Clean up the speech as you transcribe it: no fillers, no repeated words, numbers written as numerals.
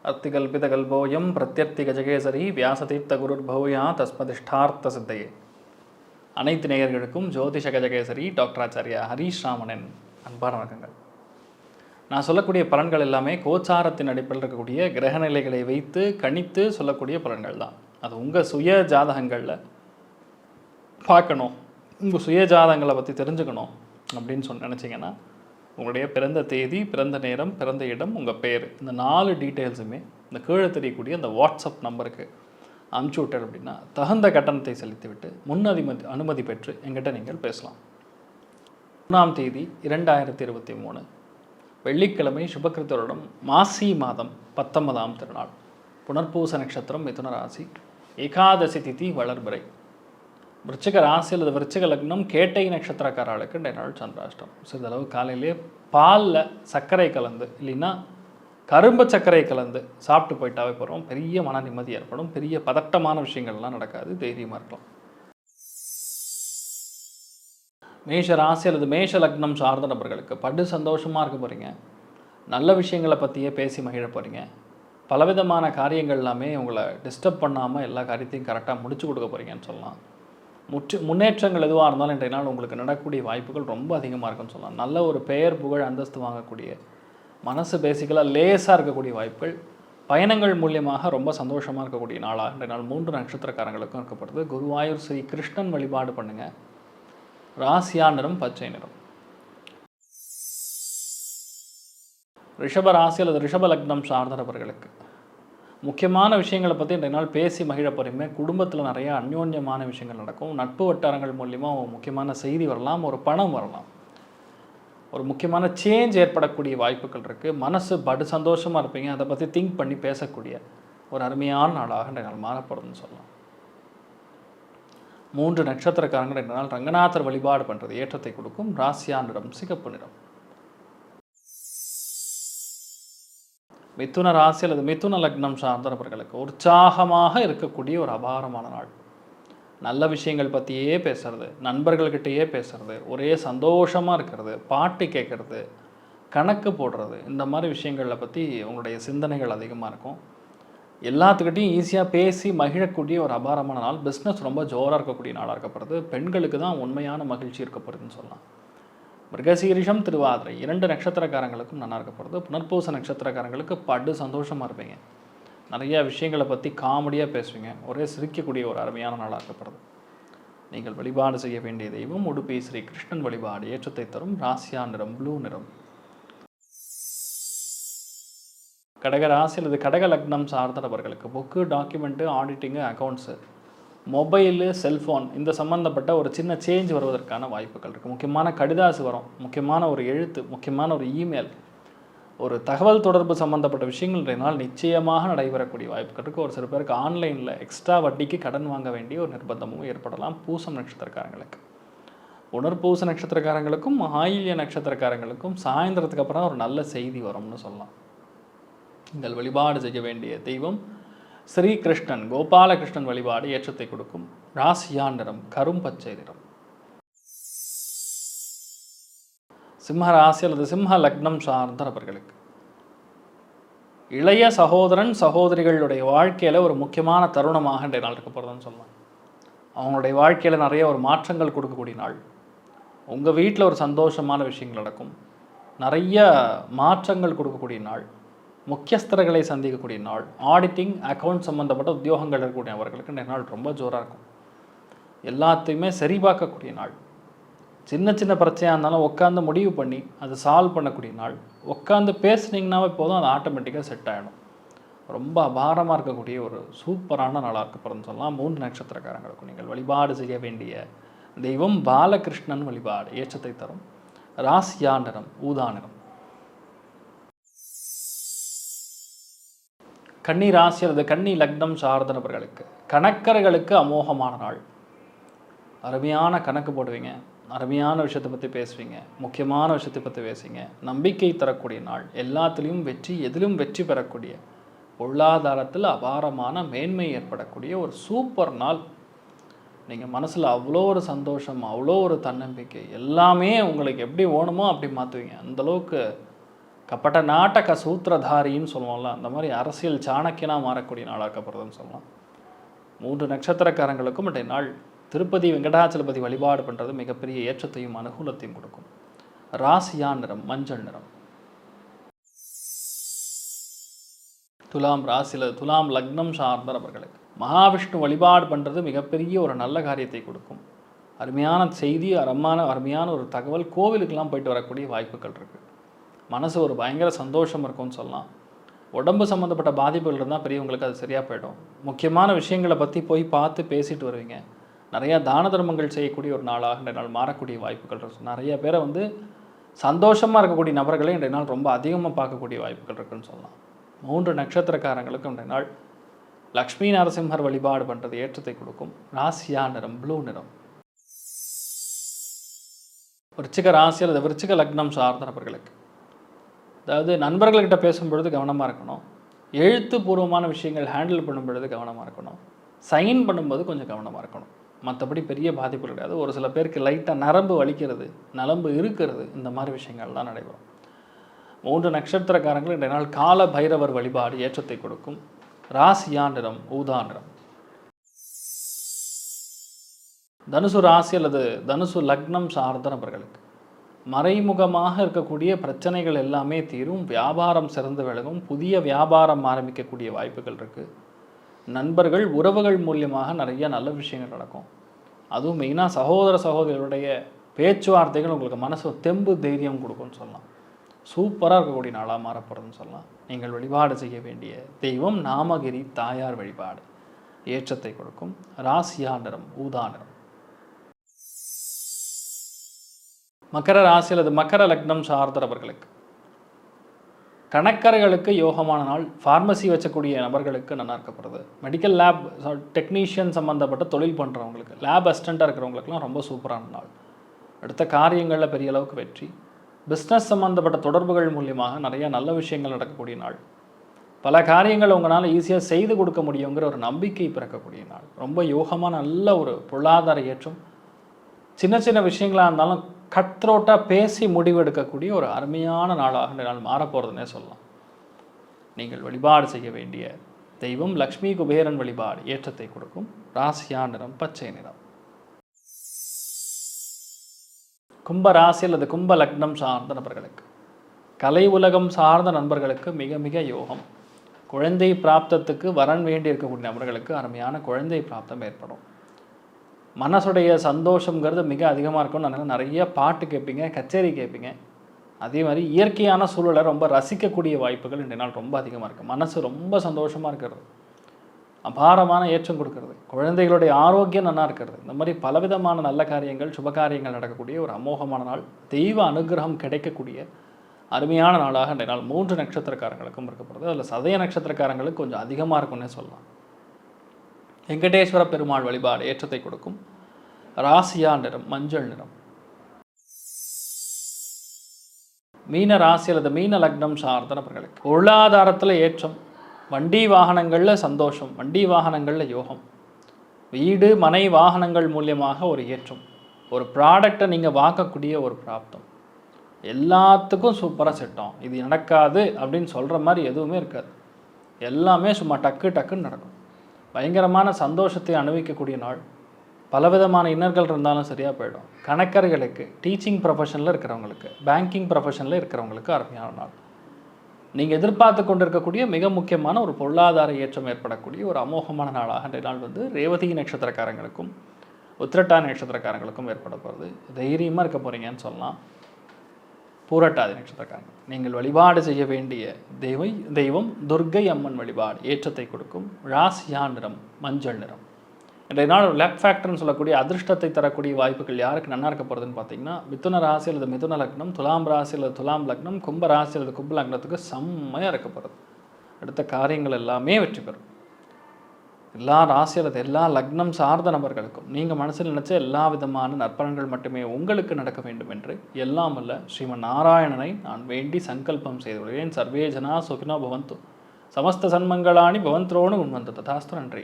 அர்த்திகல்பிதகல்போயம் பிரத்யர்த்திகஜகேசரி வியாசதீர்த்தகுருர்பௌயா தஸ்மதிஷ்டார்த்த சித்தையே. அனைத்து நேயர்களுக்கும் ஜோதிஷ கஜகேசரி டாக்டர் ஆச்சாரியா ஹரீஷ் ராமனின் அன்பான வணக்கங்கள். நான் சொல்லக்கூடிய பலன்கள் எல்லாமே கோச்சாரத்தின் அடிப்படையில் இருக்கக்கூடிய கிரகநிலைகளை வைத்து கணித்து சொல்லக்கூடிய பலன்கள் தான். அது உங்கள் சுய ஜாதகங்களில் பார்க்கணும், உங்கள் சுய ஜாதகங்களை பற்றி தெரிஞ்சுக்கணும் அப்படின்னு நினச்சிங்கன்னா உங்களுடைய பிறந்த தேதி, பிறந்த நேரம், பிறந்த இடம், உங்கள் பேர், இந்த 4 டீட்டெயில்ஸுமே இந்த கீழே தெரியக்கூடிய அந்த வாட்ஸ்அப் நம்பருக்கு அனுப்பிச்சி விட்டார் அப்படின்னா தகுந்த கட்டணத்தை செலுத்திவிட்டு அனுமதி பெற்று எங்கிட்ட நீங்கள் பேசலாம். 3ஆம் தேதி 2023 வெள்ளிக்கிழமை சுபகிருத்தருடன் மாசி மாதம் 19ஆம் திருநாள், புனர்பூச நட்சத்திரம், மிதுன ராசி, ஏகாதசி திதி வளர்பிறை, விருச்சிக ராசி அல்லது விருச்சிக லக்னம், கேட்டை நட்சத்திரக்காரர்களுக்கு இன்றைய நாள் சந்திராஷ்டம். சிறிதளவு காலையிலே பாலில் சர்க்கரை கலந்து இல்லைன்னா கரும்பு சர்க்கரை கலந்து சாப்பிட்டு போயிட்டாவே போகிறோம். பெரிய மன நிம்மதி ஏற்படும். பெரிய பதட்டமான விஷயங்கள்லாம் நடக்காது. தைரியமாக இருக்கலாம். மேஷ ராசி அல்லது மேஷ லக்னம் சார்ந்த நபர்களுக்கு படு சந்தோஷமாக இருக்க போகிறீங்க. நல்ல விஷயங்களை பற்றியே பேசி மகிழ போகிறீங்க. பலவிதமான காரியங்கள் எல்லாமே உங்களை டிஸ்டர்ப் பண்ணாமல் எல்லா காரியத்தையும் கரெக்டாக முடிச்சு கொடுக்க போகிறீங்கன்னு சொல்லலாம். முன்னேற்றங்கள் எதுவாக இருந்தாலும் இன்றைய நாள் உங்களுக்கு நடக்கக்கூடிய வாய்ப்புகள் ரொம்ப அதிகமாக இருக்குன்னு சொல்லலாம். நல்ல ஒரு பெயர், புகழ், அந்தஸ்து வாங்கக்கூடிய, மனசு பேசிக்கலாக லேசாக இருக்கக்கூடிய வாய்ப்புகள், பயணங்கள் மூலியமாக ரொம்ப சந்தோஷமாக இருக்கக்கூடிய நாளாக இன்றைய நாள் 3 நட்சத்திரக்காரங்களுக்கும் இருக்கப்படுது. குருவாயூர் ஸ்ரீ கிருஷ்ணன் வழிபாடு பண்ணுங்கள். ராசியா நிறம் பச்சை நிறம். ரிஷப ராசி அல்லது ரிஷப லக்னம் சார்ந்த நபர்களுக்கு முக்கியமான விஷயங்களை பற்றி இன்றைய நாள் பேசி மகிழ போகிறீங்க. குடும்பத்தில் நிறைய அந்யோன்யமான விஷயங்கள் நடக்கும். நட்பு வட்டாரங்கள் மூலியமாக முக்கியமான செய்தி வரலாம், ஒரு பணம் வரலாம், ஒரு முக்கியமான சேஞ்ச் ஏற்படக்கூடிய வாய்ப்புகள் இருக்குது. மனசு படு சந்தோஷமாக இருப்பீங்க. அதை பற்றி திங்க் பண்ணி பேசக்கூடிய ஒரு அருமையான நாளாக இன்றைய நாள் மாறப்படுதுன்னு சொல்லலாம். 3 நட்சத்திரக்காரங்கள் இன்றைய நாள் ரங்கநாதர் வழிபாடு பண்ணுறது ஏற்றத்தை கொடுக்கும். ராசியா நிறம் சிகப்பு நிறம். மிதுன ராசி அல்லது மிதுன லக்னம் சார்ந்த நபர்களுக்கு உற்சாகமாக இருக்கக்கூடிய ஒரு அபாரமான நாள். நல்ல விஷயங்கள் பற்றியே பேசுறது, நண்பர்கள்கிட்டயே பேசுறது, ஒரே சந்தோஷமாக இருக்கிறது, பாட்டு கேட்குறது, கணக்கு போடுறது, இந்த மாதிரி விஷயங்களை பற்றி உங்களுடைய சிந்தனைகள் அதிகமாக இருக்கும். எல்லாத்துக்கிட்டையும் ஈஸியாக பேசி மகிழக்கூடிய ஒரு அபாரமான நாள். பிஸ்னஸ் ரொம்ப ஜோராக இருக்கக்கூடிய நாளாக இருக்கப்படுது. பெண்களுக்கு தான் உண்மையான மகிழ்ச்சி இருக்கப்படுதுன்னு சொல்லலாம். மிருகசீரிஷம், திருவாதிரை 2 நட்சத்திரக்காரங்களுக்கும் நல்லா இருக்கப்படுது. புனர்பூச நட்சத்திரக்காரங்களுக்கு படு சந்தோஷமாக இருப்பீங்க. நிறைய விஷயங்களை பற்றி காமெடியாக பேசுவீங்க. ஒரே சிரிக்கக்கூடிய ஒரு அருமையான நாளாக இருக்கப்படுது. நீங்கள் வழிபாடு செய்ய வேண்டிய தெய்வம் உடுப்பி ஸ்ரீ கிருஷ்ணன் வழிபாடு ஏற்றத்தை தரும். ராசியா நிறம் ப்ளூ நிறம். கடக ராசி அல்லது கடக லக்னம் சார்ந்த நபர்களுக்கு book, document, auditing, accounts, mobile, cellphone இந்த சம்மந்தப்பட்ட ஒரு சின்ன சேஞ்ச் வருவதற்கான வாய்ப்புகள் இருக்குது. முக்கியமான கடிதாசு வரும், முக்கியமான ஒரு எழுத்து, முக்கியமான ஒரு இமெயில், ஒரு தகவல் தொடர்பு சம்மந்தப்பட்ட விஷயங்கள் இன்றைய நாள் நிச்சயமாக நடைபெறக்கூடிய வாய்ப்புகள் இருக்குது. ஒரு சில பேருக்கு ஆன்லைனில் எக்ஸ்ட்ரா வட்டிக்கு கடன் வாங்க வேண்டிய ஒரு நிர்பந்தமும் ஏற்படலாம். பூசம் நட்சத்திரக்காரங்களுக்கு, புனர்பூச நட்சத்திரக்காரங்களுக்கும் ஆயில்ய நட்சத்திரக்காரங்களுக்கும் சாயந்தரத்துக்கு அப்புறம் ஒரு நல்ல செய்தி வரும்னு சொல்லலாம். நீங்கள் வழிபாடு செய்ய வேண்டிய தெய்வம் ஸ்ரீ கிருஷ்ணன், கோபாலகிருஷ்ணன் வழிபாடு ஏற்றத்தை கொடுக்கும். ராசியா நிறம் கரும்பச்சை நிறம். சிம்ம ராசி அல்லது சிம்ம லக்னம் சார்ந்த நபர்களுக்கு இளைய சகோதரன், சகோதரிகளுடைய வாழ்க்கையில் ஒரு முக்கியமான தருணமாக இன்றைய நாள் இருக்க போகிறதுன்னு சொல்லலாம். அவங்களுடைய வாழ்க்கையில் நிறைய ஒரு மாற்றங்கள் கொடுக்கக்கூடிய நாள். உங்கள் வீட்டில் ஒரு சந்தோஷமான விஷயங்கள் நடக்கும். நிறைய மாற்றங்கள் கொடுக்கக்கூடிய நாள். முக்கியஸ்தர்களை சந்திக்கக்கூடிய நாள். ஆடிட்டிங், அக்கௌண்ட் சம்மந்தப்பட்ட உத்தியோகங்கள் இருக்கக்கூடிய அவர்களுக்கு இந்த நாள் ரொம்ப ஜோராக இருக்கும். எல்லாத்தையுமே சரி பார்க்கக்கூடிய நாள். சின்ன சின்ன பிரச்சனையாக இருந்தாலும் உட்காந்து முடிவு பண்ணி அதை சால்வ் பண்ணக்கூடிய நாள். உட்காந்து பேசுனீங்கன்னாவே போதும், அது ஆட்டோமேட்டிக்காக செட் ஆகிடும். ரொம்ப அபாரமாக இருக்கக்கூடிய ஒரு சூப்பரான நாளாக இருக்கப்படுன்னு சொல்லலாம். 3 நட்சத்திரக்காரங்களுக்கும் நீங்கள் வழிபாடு செய்ய வேண்டிய தெய்வம் பாலகிருஷ்ணன் வழிபாடு ஏற்றத்தை தரும். ராசியா நிறம் ஊதா நிறம். கன்னி ராசி அல்லது கன்னி லக்னம் சார்ந்த நபர்களுக்கு கணக்கர்களுக்கு அமோகமான நாள். அருமையான கணக்கு போடுவீங்க, அருமையான விஷயத்தை பற்றி பேசுவீங்க, முக்கியமான விஷயத்தை பற்றி பேசுவீங்க. நம்பிக்கை தரக்கூடிய நாள். எல்லாத்துலேயும் வெற்றி, எதிலும் வெற்றி பெறக்கூடிய, பொருளாதாரத்தில் அபாரமான மேன்மை ஏற்படக்கூடிய ஒரு சூப்பர் நாள். நீங்கள் மனசில் அவ்வளோ ஒரு சந்தோஷம், அவ்வளோ ஒரு தன்னம்பிக்கை, எல்லாமே உங்களுக்கு எப்படி வேணுமோ அப்படி மாற்றுவீங்க. அந்தளவுக்கு கப்பட்ட நாட்டக சூத்திரதாரின்னு சொல்லுவோம்ல, அந்த மாதிரி அரசியல் சாணக்கியனாக மாறக்கூடிய நாளாக்கப்படுறதுன்னு சொல்லலாம். 3 நட்சத்திரக்காரங்களுக்கும் இன்றைய நாள் திருப்பதி வெங்கடாச்சலபதி வழிபாடு பண்ணுறது மிகப்பெரிய ஏற்றத்தையும் அனுகூலத்தையும் கொடுக்கும். ராசியா நிறம் மஞ்சள் நிறம். துலாம் ராசியில் துலாம் லக்னம் சார்ந்த நபர்களுக்கு மகாவிஷ்ணு வழிபாடு பண்ணுறது மிகப்பெரிய ஒரு நல்ல காரியத்தை கொடுக்கும். அருமையான செய்தி, அருமையான ஒரு தகவல். கோவிலுக்கெல்லாம் போயிட்டு வரக்கூடிய வாய்ப்புகள் இருக்குது. மனசு ஒரு பயங்கர சந்தோஷம் இருக்கும்னு சொல்லலாம். உடம்பு சம்மந்தப்பட்ட பாதிப்புகள் இருந்தால் பெரியவங்களுக்கு அது சரியாக போயிடும். முக்கியமான விஷயங்களை பற்றி போய் பார்த்து பேசிட்டு வருவீங்க. நிறையா தான தர்மங்கள் செய்யக்கூடிய ஒரு நாளாக இன்றைய நாள் மாறக்கூடிய வாய்ப்புகள் இருக்குது. நிறைய பேரை சந்தோஷமாக இருக்கக்கூடிய நபர்களை இன்றைய நாள் ரொம்ப அதிகமாக பார்க்கக்கூடிய வாய்ப்புகள் இருக்குதுன்னு சொல்லலாம். 3 நட்சத்திரக்காரங்களுக்கு இன்றைய நாள் லக்ஷ்மி நரசிம்மர் வழிபாடு பண்ணுறது ஏற்றத்தை கொடுக்கும். ராசியா நிறம் ப்ளூ நிறம். விருச்சிக ராசி அல்லது விருச்சிக லக்னம் சார்ந்த நபர்களுக்கு, அதாவது நண்பர்கள்கிட்ட பேசும்பொழுது கவனமாக இருக்கணும். எழுத்துப்பூர்வமான விஷயங்கள் ஹேண்டில் பண்ணும் பொழுது கவனமாக இருக்கணும். சைன் பண்ணும்போது கொஞ்சம் கவனமாக இருக்கணும். மற்றபடி பெரிய பாதிப்பு கிடையாது. ஒரு சில பேருக்கு லைட்டாக நரம்பு வலிக்கிறது, நரம்பு இருக்கிறது, இந்த மாதிரி விஷயங்கள் தான் நடைபெறும். 3 நட்சத்திரக்காரங்கள் இன்றைய நாள் கால பைரவர் வழிபாடு ஏற்றத்தை கொடுக்கும். ராசியா நிறம் ஊதா நிறம். தனுசு ராசி அல்லது தனுசு லக்னம் சார்ந்த நபர்களுக்கு மறைமுகமாக இருக்கக்கூடிய பிரச்சனைகள் எல்லாமே தீரும். வியாபாரம் சிறந்து விலகும். புதிய வியாபாரம் ஆரம்பிக்கக்கூடிய வாய்ப்புகள் இருக்குது. நண்பர்கள் உறவுகள் மூலியமாக நிறைய நல்ல விஷயங்கள் நடக்கும். அதுவும் மெயினாக சகோதர சகோதரிகளுடைய பேச்சுவார்த்தைகள் உங்களுக்கு மனசு தெம்பு தைரியம் கொடுக்கும்னு சொல்லலாம். சூப்பராக இருக்கக்கூடிய நாளாக மாறப்படுறதுன்னு சொல்லலாம். நீங்கள் வழிபாடு செய்ய வேண்டிய தெய்வம் நாமகிரி தாயார் வழிபாடு ஏற்றத்தை கொடுக்கும். ராசியா நிறம் ஊதா நிறம். மகர ராசி அல்லது மகர லக்னம் சார்ந்த நபர்களுக்கு கணக்கர்களுக்கு யோகமான நாள். ஃபார்மசி வச்சக்கூடிய நபர்களுக்கு நல்லா இருக்கப்படுறது. மெடிக்கல் லேப் டெக்னீஷியன் சம்மந்தப்பட்ட தொழில் பண்ணுறவங்களுக்கு, லேப் அசிஸ்டண்ட்டாக இருக்கிறவங்களுக்குலாம் ரொம்ப சூப்பரான நாள். அடுத்த காரியங்களில் பெரிய அளவுக்கு வெற்றி. பிஸ்னஸ் சம்மந்தப்பட்ட தொடர்புகள் மூலியமாக நிறைய நல்ல விஷயங்கள் நடக்கக்கூடிய நாள். பல காரியங்கள் உங்களால் ஈஸியாக செய்து கொடுக்க முடியுங்கிற ஒரு நம்பிக்கை பிறக்கக்கூடிய நாள். ரொம்ப யோகமாக நல்ல ஒரு பொருளாதார ஏற்றம். சின்ன சின்ன விஷயங்களாக இருந்தாலும் கட்ரோட்டாக பேசி முடிவெடுக்கக்கூடிய ஒரு அருமையான நாளாக இந்த நாள் மாறப்போகிறதுனே சொல்லலாம். நீங்கள் வழிபாடு செய்ய வேண்டிய தெய்வம் லக்ஷ்மி குபேரன் வழிபாடு ஏற்றத்தை கொடுக்கும். ராசியா நிறம் பச்சை நிறம். கும்ப ராசி அல்லது கும்ப லக்னம் சார்ந்த நபர்களுக்கு கலை உலகம் சார்ந்த நண்பர்களுக்கு மிக மிக யோகம். குழந்தை பிராப்தத்துக்கு வரன் வேண்டி இருக்கக்கூடிய நபர்களுக்கு அருமையான குழந்தை பிராப்தம் ஏற்படும். மனசுடைய சந்தோஷங்கிறது மிக அதிகமாக இருக்கும். அதனால் நிறைய பாட்டு கேட்பீங்க, கச்சேரி கேட்பீங்க. அதே மாதிரி இயற்கையான சூழலை ரொம்ப ரசிக்கக்கூடிய வாய்ப்புகள் இன்றைய நாள் ரொம்ப அதிகமாக இருக்குது. மனசு ரொம்ப சந்தோஷமாக இருக்கிறது, அபாரமான ஏற்றம் கொடுக்கறது, குழந்தைகளுடைய ஆரோக்கியம் நல்லா இருக்கிறது. இந்த மாதிரி பலவிதமான நல்ல காரியங்கள் சுப காரியங்கள் நடக்கக்கூடிய ஒரு அமோகமான நாள். தெய்வ அனுகிரகம் கிடைக்கக்கூடிய அருமையான நாளாக இன்றைய நாள் 3 நட்சத்திரக்காரங்களுக்கும் இருக்கப்படுது. அதில் சதய நட்சத்திரக்காரங்களுக்கு கொஞ்சம் அதிகமாக இருக்கும்னே சொல்லலாம். வெங்கடேஸ்வர பெருமாள் வழிபாடு ஏற்றத்தை கொடுக்கும். ராசியா நிறம் மஞ்சள் நிறம். மீன ராசி அல்லது மீன லக்னம் சார்ந்த நபர்களுக்கு பொருளாதாரத்தில் ஏற்றம். வண்டி வாகனங்களில் சந்தோஷம், வண்டி வாகனங்களில் யோகம். வீடு மனை வாகனங்கள் மூலியமாக ஒரு ஏற்றம். ஒரு ப்ராடக்டை நீங்கள் வாங்கக்கூடிய ஒரு பிராப்தம். எல்லாத்துக்கும் சூப்பராக செட்டோம். இது நடக்காது அப்படின்னு சொல்கிற மாதிரி எதுவுமே இருக்காது. எல்லாமே சும்மா டக்கு டக்குன்னு நடக்கும். பயங்கரமான சந்தோஷத்தை அனுபவிக்கக்கூடிய நாள். பலவிதமான இன்னர்கள் இருந்தாலும் சரியாக போயிடும். கணக்கர்களுக்கு, டீச்சிங் ப்ரொஃபஷனில் இருக்கிறவங்களுக்கு, பேங்கிங் ப்ரொஃபஷனில் இருக்கிறவங்களுக்கு அருமையான நாள். நீங்கள் எதிர்பார்த்து கொண்டிருக்கக்கூடிய மிக முக்கியமான ஒரு பொருளாதார ஏற்றம் ஏற்படக்கூடிய ஒரு அமோகமான நாளாக இன்றைய நாள் ரேவதி நட்சத்திரக்காரங்களுக்கும் உத்திரட்டாதி நட்சத்திரக்காரங்களுக்கும் ஏற்பட போகிறது. தைரியமாக இருக்க போகிறீங்கன்னு சொல்லலாம். பூரட்டாதி நட்சத்திரக்காரங்க நீங்கள் வழிபாடு செய்ய வேண்டிய தெய்வம் துர்க்கை அம்மன் வழிபாடு ஏற்றத்தை கொடுக்கும். ராசியா நிறம் மஞ்சள் நிறம். இன்றைய நாள் லக் ஃபேக்டர்னு சொல்லக்கூடிய அதிர்ஷ்டத்தை தரக்கூடிய வாய்ப்புகள் யாருக்கு நல்லா இருக்க போகிறதுன்னு பார்த்தீங்கன்னா, மிதுன ராசி அல்லது மிதுன லக்னம், துலாம் ராசி அல்லது துலாம் லக்னம், கும்ப ராசி அல்லது கும்ப லக்னத்துக்கு செம்மையாக இருக்க போகிறது. அடுத்த காரியங்கள் எல்லாமே வெற்றி பெறும். எல்லா ராசி அல்லது எல்லா லக்னம் சார்ந்த நபர்களுக்கும் நீங்கள் மனசில் நினைச்ச எல்லா விதமான நற்பலன்கள் மட்டுமே உங்களுக்கு நடக்க வேண்டும் என்று எல்லாம் அல்ல ஸ்ரீமன் நாராயணனை நான் வேண்டி சங்கல்பம் செய்துள்ளேன். சர்வே ஜனா சுகினோ பவந்து, சமஸ்த சன்மங்களானி பவந்த்ரோனு உண்வந்து ததாஸ்து. நன்றி.